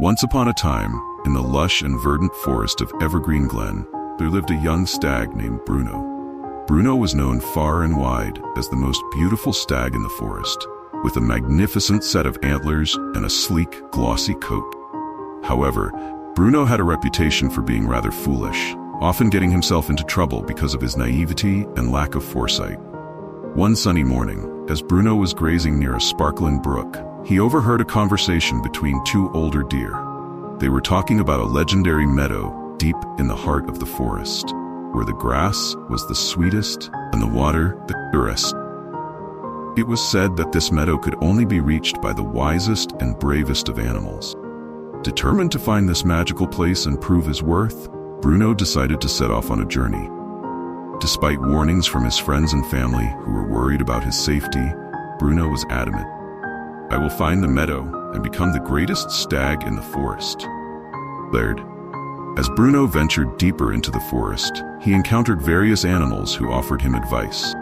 Once upon a time, in the lush and verdant forest of Evergreen Glen, there lived a young stag named Bruno. Bruno was known far and wide as the most beautiful stag in the forest, with a magnificent set of antlers and a sleek, glossy coat. However, Bruno had a reputation for being rather foolish, often getting himself into trouble because of his naivety and lack of foresight. One sunny morning, as Bruno was grazing near a sparkling brook, he overheard a conversation between two older deer. They were talking about a legendary meadow deep in the heart of the forest, where the grass was the sweetest and the water the purest. It was said that this meadow could only be reached by the wisest and bravest of animals. Determined to find this magical place and prove his worth, Bruno decided to set off on a journey. Despite warnings from his friends and family who were worried about his safety, Bruno was adamant. "I will find the meadow and become the greatest stag in the forest." As Bruno ventured deeper into the forest, he encountered various animals who offered him advice.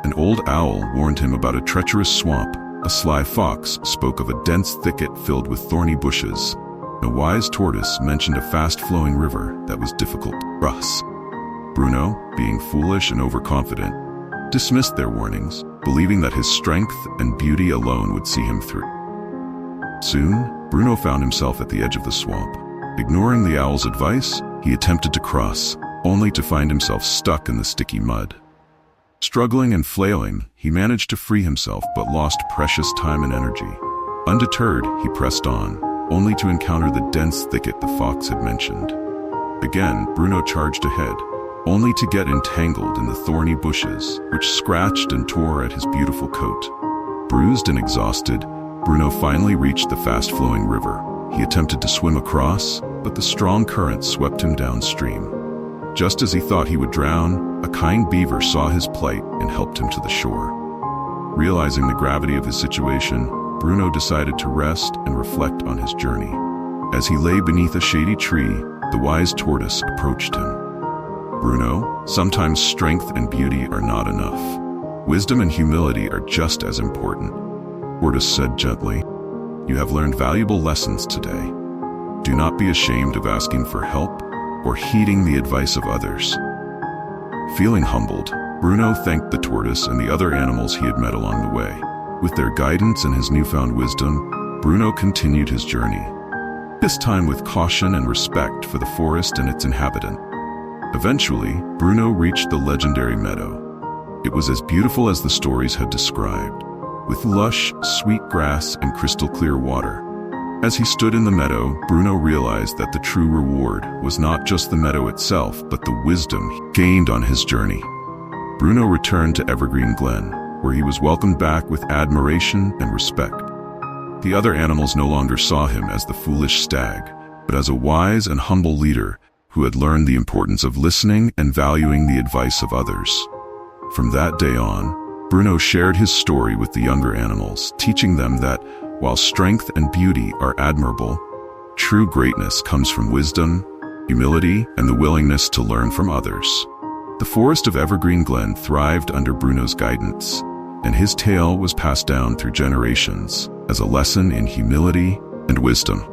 An old owl warned him about a treacherous swamp, a sly fox spoke of a dense thicket filled with thorny bushes, and a wise tortoise mentioned a fast-flowing river that was difficult to cross. Bruno, being foolish and overconfident, dismissed their warnings, believing that his strength and beauty alone would see him through. Soon, Bruno found himself at the edge of the swamp. Ignoring the owl's advice, he attempted to cross, only to find himself stuck in the sticky mud. Struggling and flailing, he managed to free himself but lost precious time and energy. Undeterred, he pressed on, only to encounter the dense thicket the fox had mentioned. Again, Bruno charged ahead, only to get entangled in the thorny bushes, which scratched and tore at his beautiful coat. Bruised and exhausted, Bruno finally reached the fast-flowing river. He attempted to swim across, but the strong current swept him downstream. Just as he thought he would drown, a kind beaver saw his plight and helped him to the shore. Realizing the gravity of his situation, Bruno decided to rest and reflect on his journey. As he lay beneath a shady tree, the wise tortoise approached him. "Bruno, sometimes strength and beauty are not enough. Wisdom and humility are just as important," Tortoise said gently. "You have learned valuable lessons today. Do not be ashamed of asking for help or heeding the advice of others." Feeling humbled, Bruno thanked the tortoise and the other animals he had met along the way. With their guidance and his newfound wisdom, Bruno continued his journey, this time with caution and respect for the forest and its inhabitant. Eventually, Bruno reached the legendary meadow. It was as beautiful as the stories had described, with lush, sweet grass and crystal-clear water. As he stood in the meadow, Bruno realized that the true reward was not just the meadow itself, but the wisdom he gained on his journey. Bruno returned to Evergreen Glen, where he was welcomed back with admiration and respect. The other animals no longer saw him as the foolish stag, but as a wise and humble leader who had learned the importance of listening and valuing the advice of others. From that day on, Bruno shared his story with the younger animals, teaching them that while strength and beauty are admirable, true greatness comes from wisdom, humility, and the willingness to learn from others. The forest of Evergreen Glen thrived under Bruno's guidance, and his tale was passed down through generations as a lesson in humility and wisdom.